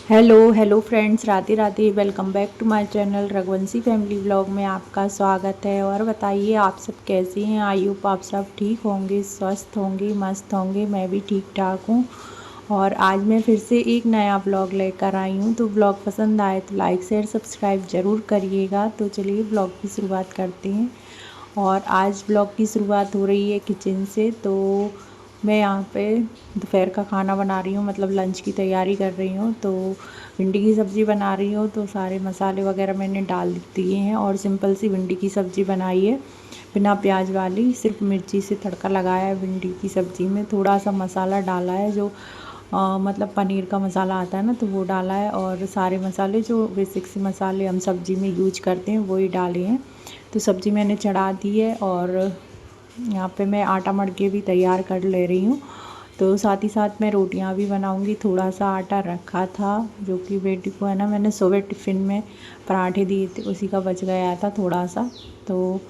Hello friends, Radhe Radhe. Welcome back to my channel Raghuvanshi family vlog में आपका स्वागत है। और बताइए आप सब कैसे हैं। आई होप आप सब ठीक होंगे, स्वस्थ होंगे, मस्त होंगे। मैं भी ठीक ठाक हूँ। और आज मैं फिर से एक नया व्लॉग लेकर आई हूँ। तो व्लॉग पसंद आए तो लाइक शेयर सब्सक्राइब ज़रूर करिएगा। तो चलिए व्लॉग की शुरुआत करते हैं। और आज ब्लॉग की शुरुआत हो रही है किचन से। तो मैं यहाँ पे दोपहर का खाना बना रही हूँ, मतलब लंच की तैयारी कर रही हूँ। तो भिंडी की सब्ज़ी बना रही हूँ। तो सारे मसाले वगैरह मैंने डाल दिए हैं और सिंपल सी भिंडी की सब्ज़ी बनाई है, बिना प्याज वाली। सिर्फ मिर्ची से तड़का लगाया है भिंडी की सब्ज़ी में। थोड़ा सा मसाला डाला है जो मतलब पनीर का मसाला आता है ना, तो वो डाला है। और सारे मसाले जो बेसिक से मसाले हम सब्ज़ी में यूज करते हैं वही डाले हैं। तो सब्ज़ी मैंने चढ़ा दी है। और यहाँ पे मैं आटा मड़के भी तैयार कर ले रही हूँ। तो साथ ही साथ मैं रोटियाँ भी बनाऊँगी। थोड़ा सा आटा रखा था जो कि बेटी को है ना, मैंने सुबह टिफ़िन में पराठे दिए थे, उसी का बच गया था थोड़ा सा। तो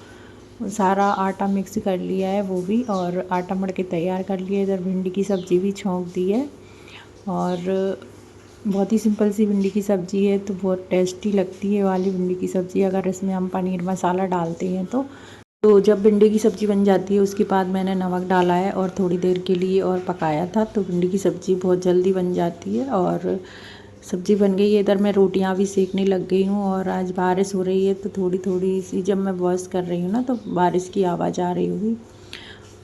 सारा आटा मिक्स कर लिया है वो भी, और आटा मड़के तैयार कर लिया। इधर भिंडी की सब्ज़ी भी छोंक दी है। और बहुत ही सिंपल सी भिंडी की सब्ज़ी है, तो बहुत टेस्टी लगती है वाली भिंडी की सब्ज़ी अगर इसमें हम पनीर मसाला डालते हैं तो जब भिंडी की सब्ज़ी बन जाती है उसके बाद मैंने नमक डाला है और थोड़ी देर के लिए और पकाया था। तो भिंडी की सब्ज़ी बहुत जल्दी बन जाती है। और सब्ज़ी बन गई है। इधर मैं रोटियां भी सेकने लग गई हूँ। और आज बारिश हो रही है तो थोड़ी थोड़ी सी जब मैं वॉश कर रही हूँ ना, तो बारिश की आवाज़ आ रही होगी।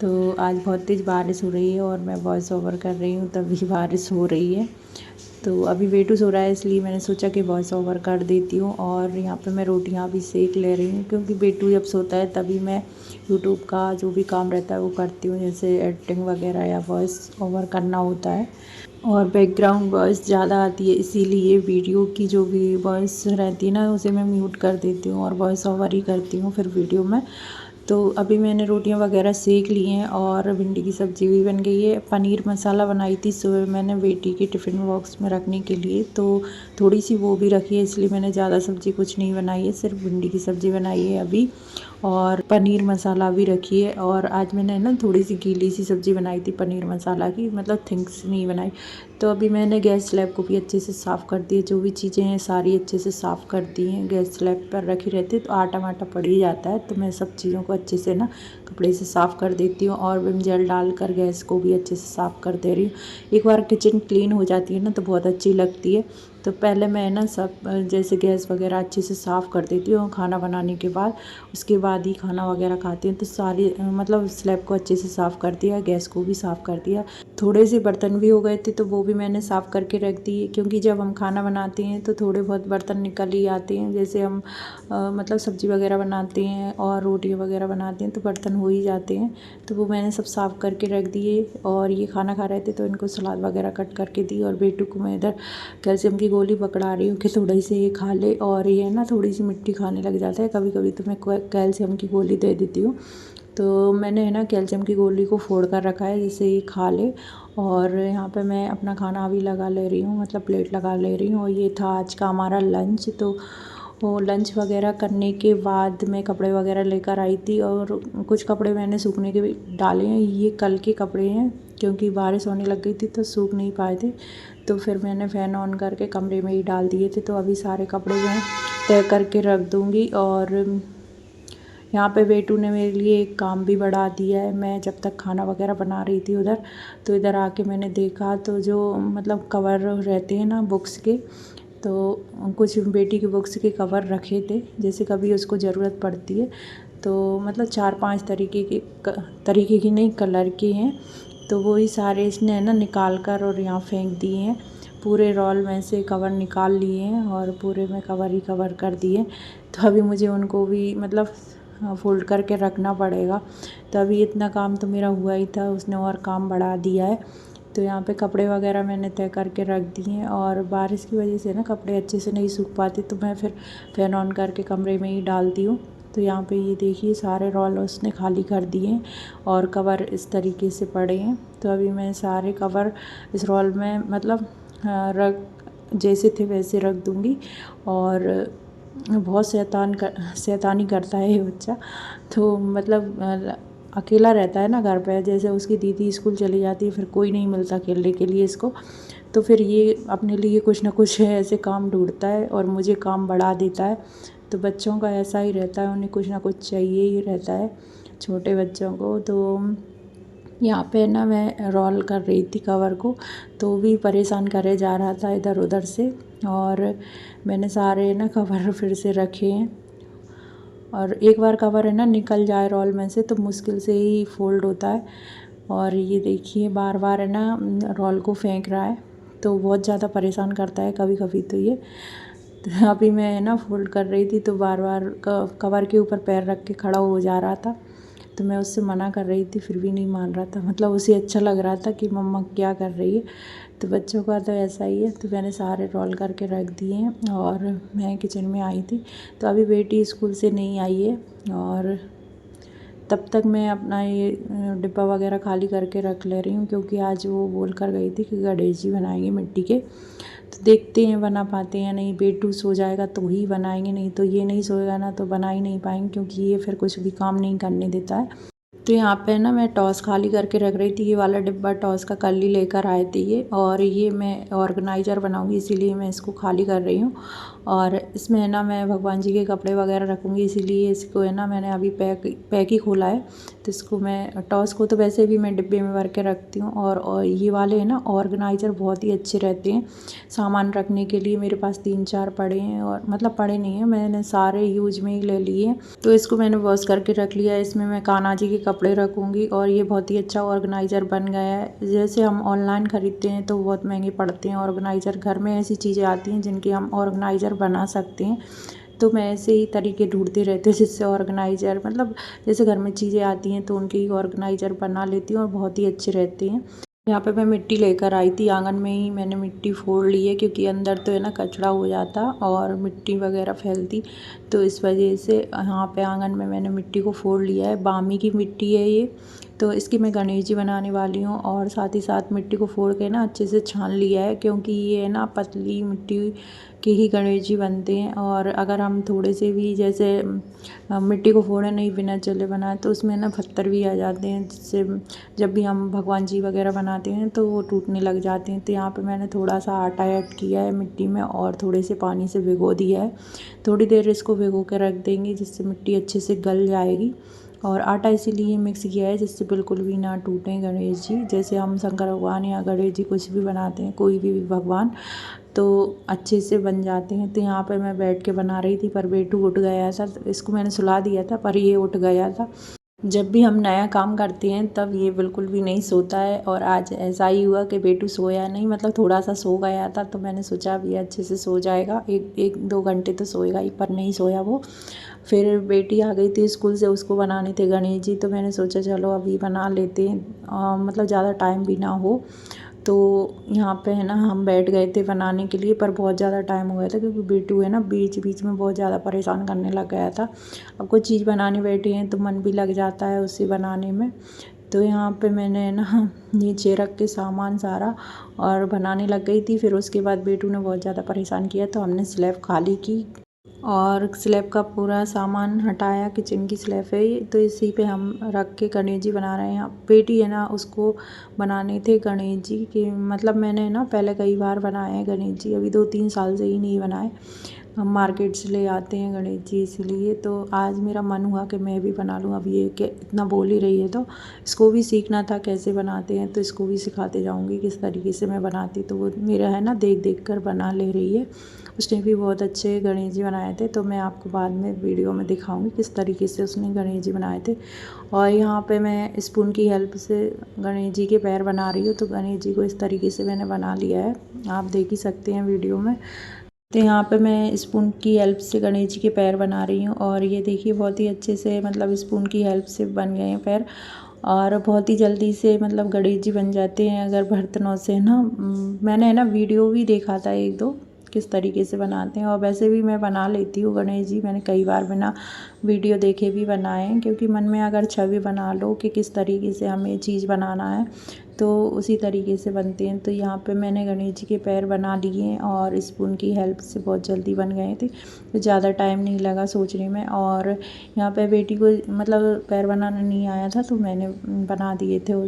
तो आज बहुत तेज़ बारिश हो रही है और मैं वॉइस ओवर कर रही हूँ तभी बारिश हो रही है। तो अभी बेटू सो रहा है, इसलिए मैंने सोचा कि वॉइस ओवर कर देती हूँ। और यहाँ पे मैं रोटियाँ भी सेक ले रही हूँ, क्योंकि बेटू जब सोता है तभी मैं यूट्यूब का जो भी काम रहता है वो करती हूँ, जैसे एडिटिंग वगैरह या वॉइस ओवर करना होता है। और बैकग्राउंड वॉइस ज़्यादा आती है, इसीलिए वीडियो की जो भी वॉइस रहती है ना, उसे मैं म्यूट कर देती हूँ और वॉइस ओवर ही करती हूँ फिर वीडियो में। तो अभी मैंने रोटियां वगैरह सेक ली हैं और भिंडी की सब्ज़ी भी बन गई है। पनीर मसाला बनाई थी सुबह मैंने बेटी के टिफ़िन बॉक्स में रखने के लिए, तो थोड़ी सी वो भी रखी है, इसलिए मैंने ज़्यादा सब्ज़ी कुछ नहीं बनाई है, सिर्फ भिंडी की सब्ज़ी बनाई है अभी। और पनीर मसाला भी रखी है। और आज मैंने ना थोड़ी सी गीली सी सब्ज़ी बनाई थी पनीर मसाला की, मतलब थिंक्स नहीं बनाई। तो अभी मैंने गैस स्लैब को भी अच्छे से साफ़ कर दिया, जो भी चीज़ें हैं सारी अच्छे से साफ़ कर दी हैं। गैस स्लैब पर रखी रहती तो आटा वाटा पड़ ही जाता है, तो मैं सब चीज़ों को अच्छे से ना कपड़े से साफ़ कर देती हूँ। और विम जेल डालकर गैस को भी अच्छे से साफ़ कर दे रही हूँ। एक बार किचन क्लीन हो जाती है ना तो बहुत अच्छी लगती है। तो पहले मैं ना सब जैसे गैस वगैरह अच्छे से साफ़ कर देती हूँ खाना बनाने के बाद। उसके बाद ही खाना वगैरह खाती हूँ। तो सारी मतलब स्लैब को अच्छे से साफ़ कर दिया, गैस को भी साफ़ कर दिया। थोड़े से बर्तन भी हो गए थे तो वो भी मैंने साफ़ करके रख दिए, क्योंकि जब हम खाना बनाते हैं तो थोड़े बहुत बर्तन निकल ही आते हैं। जैसे हम मतलब सब्ज़ी वगैरह बनाते हैं और रोटियाँ वगैरह बनाते हैं तो बर्तन हो ही जाते हैं। तो वो मैंने सब साफ़ करके रख दिए। और ये खाना खा रहे थे तो इनको सलाद वगैरह कट करके दी। और बेटू को मैं इधर कैल्शियम की गोली पकड़ा रही हूँ कि थोड़ी सी ये खा ले। और ये ना थोड़ी सी मिट्टी खाने लग जाता है कभी कभी, तो मैं कैल्शियम की गोली दे देती हूँ। तो मैंने है ना कैल्शियम की गोली को फोड़ कर रखा है जिससे ये खा ले। और यहाँ पे मैं अपना खाना अभी लगा ले रही हूँ, मतलब प्लेट लगा ले रही हूँ। और ये था आज का हमारा लंच। तो वो लंच वगैरह करने के बाद मैं कपड़े वगैरह लेकर आई थी। और कुछ कपड़े मैंने सूखने के भी डाले हैं, ये कल के कपड़े हैं, क्योंकि बारिश होने लग गई थी तो सूख नहीं पाए थे। तो फिर मैंने फ़ैन ऑन करके कमरे में ही डाल दिए थे। तो अभी सारे कपड़े मैं तय करके रख दूँगी। और यहाँ पे बेटू ने मेरे लिए एक काम भी बढ़ा दिया है। मैं जब तक खाना वगैरह बना रही थी उधर, तो इधर आके मैंने देखा तो जो मतलब कवर रहते हैं ना बुक्स के, तो कुछ बेटी के बुक्स के कवर रखे थे, जैसे कभी उसको ज़रूरत पड़ती है। तो मतलब 4-5 तरीके की नहीं, कलर के हैं। तो वही सारे इसने है ना निकाल कर और यहाँ फेंक दिए हैं। पूरे रोल में से कवर निकाल लिए हैं और पूरे में कवर ही कवर कर दिए। तो अभी मुझे उनको भी मतलब फ़ोल्ड करके रखना पड़ेगा। तो अभी इतना काम तो मेरा हुआ ही था, उसने और काम बढ़ा दिया है। तो यहाँ पे कपड़े वगैरह मैंने तय करके रख दिए हैं। और बारिश की वजह से ना कपड़े अच्छे से नहीं सूख पाते, तो मैं फिर फ़ैन ऑन करके कमरे में ही डालती हूँ। तो यहाँ पे ये देखिए सारे रोल उसने खाली कर दिए हैं और कवर इस तरीके से पड़े हैं। तो अभी मैं सारे कवर इस रोल में मतलब रख जैसे थे वैसे रख दूँगी। और बहुत शैतानी करता है ये बच्चा। तो मतलब अकेला रहता है ना घर पे, जैसे उसकी दीदी स्कूल चली जाती है, फिर कोई नहीं मिलता खेलने के लिए इसको, तो फिर ये अपने लिए कुछ ना कुछ ऐसे काम ढूंढता है और मुझे काम बढ़ा देता है। तो बच्चों का ऐसा ही रहता है, उन्हें कुछ ना कुछ चाहिए ही रहता है छोटे बच्चों को। तो यहाँ पे ना मैं रोल कर रही थी कवर को, तो भी परेशान करे जा रहा था इधर उधर से, और मैंने सारे ना कवर फिर से रखे हैं। और एक बार कवर है ना निकल जाए रोल में से तो मुश्किल से ही फोल्ड होता है। और ये देखिए बार बार है ना रोल को फेंक रहा है, तो बहुत ज़्यादा परेशान करता है कभी कभी तो ये। तो अभी मैं है ना फोल्ड कर रही थी तो बार बार कवर के ऊपर पैर रख के खड़ा हो जा रहा था, तो मैं उससे मना कर रही थी फिर भी नहीं मान रहा था। मतलब उसे अच्छा लग रहा था कि मम्मा क्या कर रही है। तो बच्चों का तो ऐसा ही है। तो मैंने सारे रोल करके रख दिए हैं और मैं किचन में आई थी। तो अभी बेटी स्कूल से नहीं आई है, और तब तक मैं अपना ये डिब्बा वगैरह खाली करके रख ले रही हूँ, क्योंकि आज वो बोल कर गई थी कि गणेश जी बनाएंगे मिट्टी के। तो देखते हैं बना पाते हैं नहीं। बेटू सो जाएगा तो ही बनाएंगे, नहीं तो ये नहीं सोएगा ना तो बना ही नहीं पाएंगे, क्योंकि ये फिर कुछ भी काम नहीं करने देता है। तो यहाँ पे ना मैं टॉस खाली करके रख रही थी। ये वाला डिब्बा टॉस का कल ही लेकर आए थे ये, और ये मैं ऑर्गेनाइज़र बनाऊंगी इसीलिए मैं इसको खाली कर रही हूँ। और इसमें है ना मैं भगवान जी के कपड़े वगैरह रखूँगी, इसीलिए इसको है ना मैंने अभी पैक ही खोला है। तो इसको मैं टॉस को तो वैसे भी मैं डिब्बे में भर के रखती हूँ, और ये वाले है ना ऑर्गेनाइज़र बहुत ही अच्छे रहते हैं सामान रखने के लिए। मेरे पास 3-4 पड़े हैं, और मतलब पड़े नहीं हैं, मैंने सारे यूज में ही ले लिए हैं। तो इसको मैंने वॉश करके रख लिया है। इसमें मैं कान्हा जी के कपड़े रखूँगी, और ये बहुत ही अच्छा ऑर्गेनाइज़र बन गया है। जैसे हम ऑनलाइन ख़रीदते हैं तो बहुत महंगे पड़ते हैं ऑर्गेनाइज़र, घर में ऐसी चीज़ें आती हैं जिनके हम ऑर्गेनाइज़र बना सकते हैं। तो मैं ऐसे ही तरीके ढूंढते रहती हूँ जिससे ऑर्गेनाइज़र, मतलब जैसे घर में चीज़ें आती हैं तो उनके ही ऑर्गेनाइज़र बना लेती हूँ और बहुत ही अच्छे रहते हैं। यहाँ पे मैं मिट्टी लेकर आई थी, आंगन में ही मैंने मिट्टी फोड़ ली है, क्योंकि अंदर तो है ना कचरा हो जाता और मिट्टी वगैरह फैलती, तो इस वजह से यहाँ पे आंगन में मैंने मिट्टी को फोड़ लिया है। बामी की मिट्टी है ये, तो इसकी मैं गणेश जी बनाने वाली हूँ। और साथ ही साथ मिट्टी को फोड़ के ना अच्छे से छान लिया है, क्योंकि ये ना पतली मिट्टी के ही गणेश जी बनते हैं। और अगर हम थोड़े से भी जैसे मिट्टी को फोड़े नहीं बिना चले बनाए तो उसमें ना पत्थर भी आ जाते हैं, जिससे जब भी हम भगवान जी वगैरह बनाते हैं तो वो टूटने लग जाते हैं। तो यहाँ पे मैंने थोड़ा सा आटा ऐड किया है मिट्टी में, और थोड़े से पानी से भिगो दिया है। थोड़ी देर इसको भिगो के रख देंगे, जिससे मिट्टी अच्छे से गल जाएगी। और आटा इसीलिए मिक्स किया है जिससे बिल्कुल भी ना टूटें गणेश जी। जैसे हम शंकर भगवान या गणेश जी कुछ भी बनाते हैं, कोई भी भगवान, तो अच्छे से बन जाते हैं। तो यहाँ पे मैं बैठ के बना रही थी, पर बेटू उठ गया था, तो इसको मैंने सुला दिया था पर ये उठ गया था। जब भी हम नया काम करते हैं तब ये बिल्कुल भी नहीं सोता है, और आज ऐसा ही हुआ कि बेटू सोया नहीं, मतलब थोड़ा सा सो गया था। तो मैंने सोचा अभी अच्छे से सो जाएगा, 1-2 घंटे तो सोएगा ही, पर नहीं सोया वो। फिर बेटी आ गई थी स्कूल से, उसको बनाने थे गणेश जी, तो मैंने सोचा चलो अभी बना लेते हैं, मतलब ज़्यादा टाइम भी ना हो। तो यहाँ पे है ना हम बैठ गए थे बनाने के लिए, पर बहुत ज़्यादा टाइम हो गया था, क्योंकि बेटू है ना बीच बीच में बहुत ज़्यादा परेशान करने लग गया था। अब कुछ चीज़ बनाने बैठे हैं तो मन भी लग जाता है उसे बनाने में। तो यहाँ पे मैंने ना नीचे रख के सामान सारा और बनाने लग गई थी। फिर उसके बाद बेटू ने बहुत ज़्यादा परेशान किया, तो हमने स्लैब खाली की और स्लैब का पूरा सामान हटाया। किचन की स्लैब है ये, तो इसी पे हम रख के गणेश जी बना रहे हैं। बेटी है ना उसको बनाने थे गणेश जी के, मतलब मैंने ना पहले कई बार बनाए हैं गणेश जी, अभी 2-3 साल से ही नहीं बनाए। हम मार्केट से ले आते हैं गणेश जी, इसलिए तो आज मेरा मन हुआ कि मैं भी बना लूँ। अब ये कि इतना बोल ही रही है तो इसको भी सीखना था कैसे बनाते हैं, तो इसको भी सिखाते जाऊँगी किस तरीके से मैं बनाती। तो वो मेरा है ना देख देख कर बना ले रही है। उसने भी बहुत अच्छे गणेश जी बनाए थे, तो मैं आपको बाद में वीडियो में दिखाऊंगी किस तरीके से उसने गणेश जी बनाए थे। और यहाँ पे मैं स्पून की हेल्प से गणेश जी के पैर बना रही हूँ। तो गणेश जी को इस तरीके से मैंने बना लिया है, आप देख ही सकते हैं वीडियो में। तो यहाँ पे मैं स्पून की हेल्प से गणेश जी के पैर बना रही हूँ, और ये देखिए बहुत ही अच्छे से, मतलब स्पून की हेल्प से बन गए हैं पैर, और बहुत ही जल्दी से मतलब गणेश जी बन जाते हैं अगर बर्तनों से ना। मैंने है ना वीडियो भी देखा था 1-2 किस तरीके से बनाते हैं, और वैसे भी मैं बना लेती हूँ गणेश जी। मैंने कई बार बिना वीडियो देखे भी बनाए हैं, क्योंकि मन में अगर छवि बना लो कि किस तरीके से हमें चीज़ बनाना है तो उसी तरीके से बनते हैं। तो यहाँ पे मैंने गणेश जी के पैर बना लिए और स्पून की हेल्प से बहुत जल्दी बन गए थे, तो ज़्यादा टाइम नहीं लगा सोचने में। और यहाँ पे बेटी को मतलब पैर बनाना नहीं आया था, तो मैंने बना दिए थे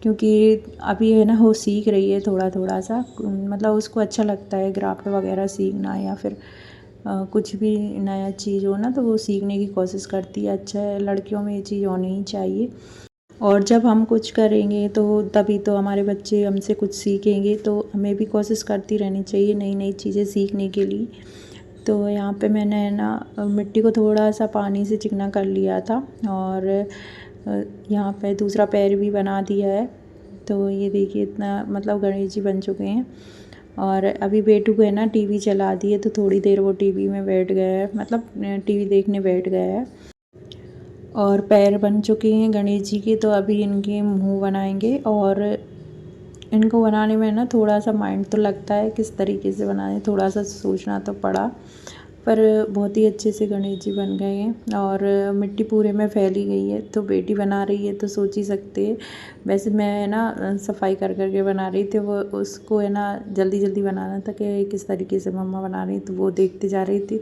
क्योंकि अभी है ना वो सीख रही है थोड़ा थोड़ा सा, मतलब उसको अच्छा लगता है क्राफ्ट वगैरह सीखना, या फिर कुछ भी नया चीज़ हो ना तो वो सीखने की कोशिश करती है। अच्छा है, लड़कियों में ये चीज़ होनी ही चाहिए। और जब हम कुछ करेंगे तो तभी तो हमारे बच्चे हमसे कुछ सीखेंगे, तो हमें भी कोशिश करती रहनी चाहिए नई नई चीज़ें सीखने के लिए। तो यहाँ पे मैंने है ना मिट्टी को थोड़ा सा पानी से चिकना कर लिया था, और यहाँ पे दूसरा पैर भी बना दिया है। तो ये देखिए इतना मतलब गणेश जी बन चुके हैं। और अभी बेटू को है ना टीवी चला दी है, तो थोड़ी देर वो टीवी में बैठ गया है, मतलब टीवी देखने बैठ गया है। और पैर बन चुके हैं गणेश जी के, तो अभी इनके मुंह बनाएंगे। और इनको बनाने में ना थोड़ा सा माइंड तो लगता है किस तरीके से बनाए, थोड़ा सा सोचना तो पड़ा, पर बहुत ही अच्छे से गणेश जी बन गए हैं। और मिट्टी पूरे में फैली गई है, तो बेटी बना रही है तो सोच ही सकते हैं। वैसे मैं है ना सफाई कर कर के बना रही थी, वो उसको है ना जल्दी जल्दी बनाना था कि किस तरीके से मम्मा बना रही, तो वो देखते जा रही थी,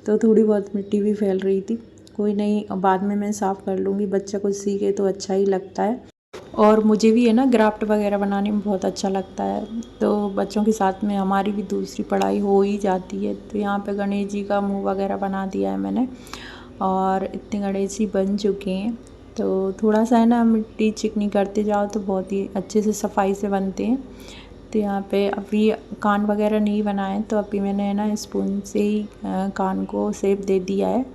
तो थोड़ी बहुत मिट्टी भी फैल रही थी। कोई नहीं, बाद में मैं साफ़ कर लूँगी, बच्चा कुछ सीखे तो अच्छा ही लगता है। और मुझे भी है ना क्राफ्ट वगैरह बनाने में बहुत अच्छा लगता है, तो बच्चों के साथ में हमारी भी दूसरी पढ़ाई हो ही जाती है। तो यहाँ पे गणेश जी का मुंह वगैरह बना दिया है मैंने, और इतने गणेश जी बन चुके हैं। तो थोड़ा सा है ना मिट्टी चिकनी करते जाओ तो बहुत ही अच्छे से सफाई से बनते हैं। तो यहाँ पे अभी कान वगैरह नहीं बनाए, तो अभी मैंने है ना स्पून से ही कान को शेप दे दिया है,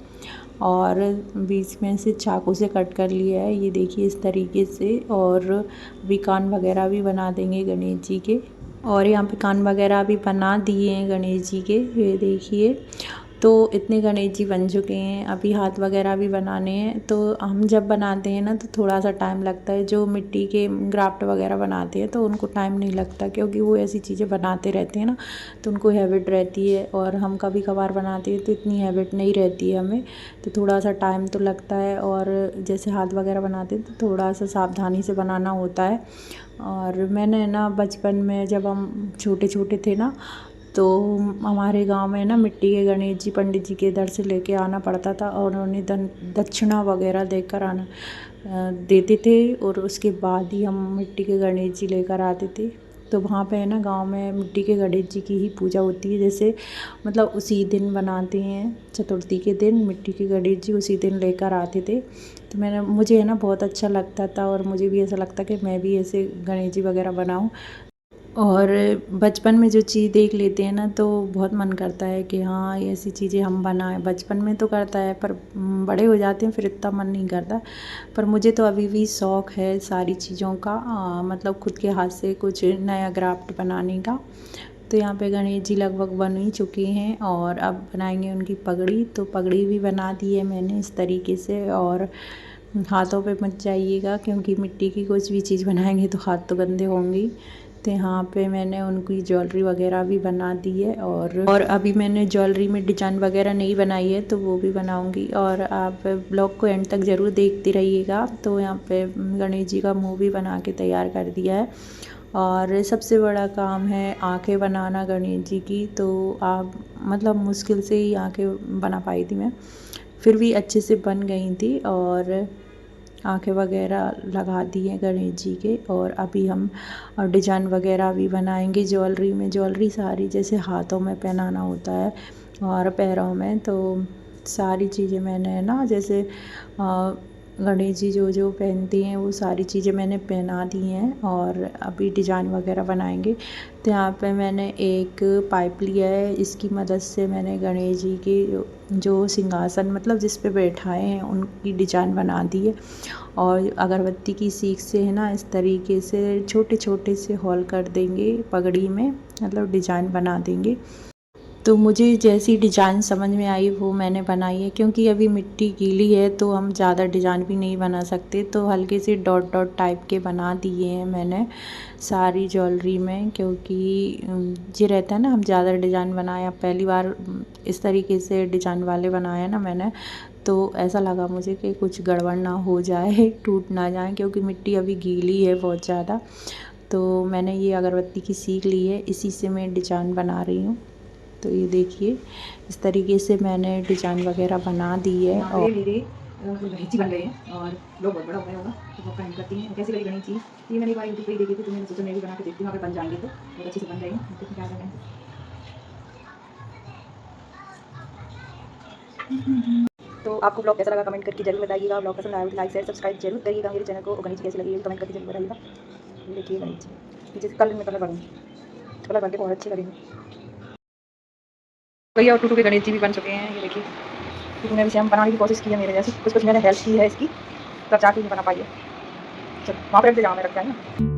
और बीच में से चाकू से कट कर लिया है, ये देखिए इस तरीके से। और अभी कान वगैरह भी बना देंगे गणेश जी के। और यहाँ पे कान वगैरह भी बना दिए हैं गणेश जी के, ये देखिए। तो इतने गणेश जी बन चुके हैं, अभी हाथ वगैरह भी बनाने हैं। तो हम जब बनाते हैं ना तो थोड़ा सा टाइम लगता है, जो मिट्टी के क्राफ्ट वगैरह बनाते हैं तो उनको टाइम नहीं लगता, क्योंकि वो ऐसी चीज़ें बनाते रहते हैं ना, तो उनको हैबिट रहती है। और हम कभी कभार बनाते हैं तो इतनी हैबिट नहीं रहती है हमें, तो थोड़ा सा टाइम तो लगता है। और जैसे हाथ वगैरह बनाते हैं तो थोड़ा सा सावधानी से बनाना होता है। और मैंने ना बचपन में जब हम छोटे छोटे थे ना, तो हमारे गांव में ना मिट्टी के गणेश जी पंडित जी के दर से लेके आना पड़ता था, और उन्हें दक्षिणा वगैरह देकर आना देते थे, और उसके बाद ही हम मिट्टी के गणेश जी लेकर आते थे। तो वहाँ पे है ना गांव में मिट्टी के गणेश जी की ही पूजा होती है, जैसे मतलब उसी दिन बनाते हैं, चतुर्थी के दिन मिट्टी के गणेश जी उसी दिन लेकर आते थे। तो मुझे है ना बहुत अच्छा लगता था, और मुझे भी ऐसा लगता कि मैं भी ऐसे गणेश जी वगैरह बनाऊँ। और बचपन में जो चीज़ देख लेते हैं ना तो बहुत मन करता है कि हाँ ये ऐसी चीज़ें हम बनाएं। बचपन में तो करता है, पर बड़े हो जाते हैं फिर इतना मन नहीं करता। पर मुझे तो अभी भी शौक़ है सारी चीज़ों का, मतलब खुद के हाथ से कुछ नया क्राफ्ट बनाने का। तो यहाँ पे गणेश जी लगभग बन ही चुके हैं, और अब बनाएंगे उनकी पगड़ी। तो पगड़ी भी बना दी है मैंने इस तरीके से। और हाथों पे मत जाइएगा, क्योंकि मिट्टी की कुछ भी चीज़ बनाएंगे तो हाथ तो गंदे होंगे। तो यहाँ पे मैंने उनकी ज्वेलरी वगैरह भी बना दी है, और अभी मैंने ज्वेलरी में डिजाइन वगैरह नहीं बनाई है, तो वो भी बनाऊंगी। और आप ब्लॉग को एंड तक ज़रूर देखते रहिएगा। तो यहाँ पे गणेश जी का मुँह भी बना के तैयार कर दिया है। और सबसे बड़ा काम है आंखें बनाना गणेश जी की। तो आप मतलब मुश्किल से ही आंखें बना पाई थी मैं, फिर भी अच्छे से बन गई थी। और आंखें वगैरह लगा दी हैं गणेश जी के। और अभी हम डिजाइन वगैरह भी बनाएंगे ज्वेलरी में। ज्वेलरी सारी जैसे हाथों में पहनाना होता है और पैरों में, तो सारी चीज़ें मैंने है ना जैसे गणेश जी जो जो पहनती हैं वो सारी चीज़ें मैंने पहना दी हैं। और अभी डिजाइन वगैरह बनाएंगे। तो यहाँ पे मैंने एक पाइप लिया है, इसकी मदद से मैंने गणेश जी की जो सिंहासन मतलब जिस पे बैठाए हैं उनकी डिजाइन बना दी है। और अगरबत्ती की सीख से है ना इस तरीके से छोटे छोटे से होल कर देंगे पगड़ी में, मतलब डिजाइन बना देंगे। तो मुझे जैसी डिज़ाइन समझ में आई वो मैंने बनाई है, क्योंकि अभी मिट्टी गीली है तो हम ज़्यादा डिज़ाइन भी नहीं बना सकते। तो हल्के से डॉट डॉट टाइप के बना दिए हैं मैंने सारी ज्वेलरी में, क्योंकि ये रहता है ना हम ज़्यादा डिज़ाइन बनाए। अब पहली बार इस तरीके से डिज़ाइन वाले बनाए ना मैंने, तो ऐसा लगा मुझे कि कुछ गड़बड़ ना हो जाए, टूट ना जाए, क्योंकि मिट्टी अभी गीली है बहुत ज़्यादा। तो मैंने ये अगरबत्ती की सीख ली है, इसी से मैं डिज़ाइन बना रही हूँ। तो ये देखिए इस तरीके से मैंने डिज़ाइन वगैरह बना दी है। और मेरे गणेश बन गए हैं और लोग बहुत बड़ा हो गया होगा तो वो कमेंट करती हैं कैसे बड़ी गणेश जी। ये मैंने एक बार यूट्यूब पे ही देखी थी, तो मैंने सोचा मैं भी बना के देखती हूँ, अगर बन जाएंगे तो बहुत अच्छे से बन जाएंगे। देखिए क्या कर रहे हैं। तो आपको ब्लॉग कैसा लगा कमेंट करके जरूर बताइएगा। ब्लॉग पसंद आया तो लाइक शेयर सब्सक्राइब जरूर करिएगा मेरे चैनल को। और गणेश जी कैसी लगी है कमेंट करके जरूर बताइएगा। ये देखिए गणेश जी पीछे से कलर में कलर करूँगी, कलर करके बहुत अच्छे लगेंगे। भैया और टूटू के गणेश जी भी बन चुके हैं। ये देखिए टूटू ने भी सेम बनाने की कोशिश की है मेरे जैसे, कुछ कुछ मैंने हेल्प की है इसकी, तब जाके नहीं बना पाई है। चलो वहाँ पर रख दे, जहाँ मैं रख जाए ना।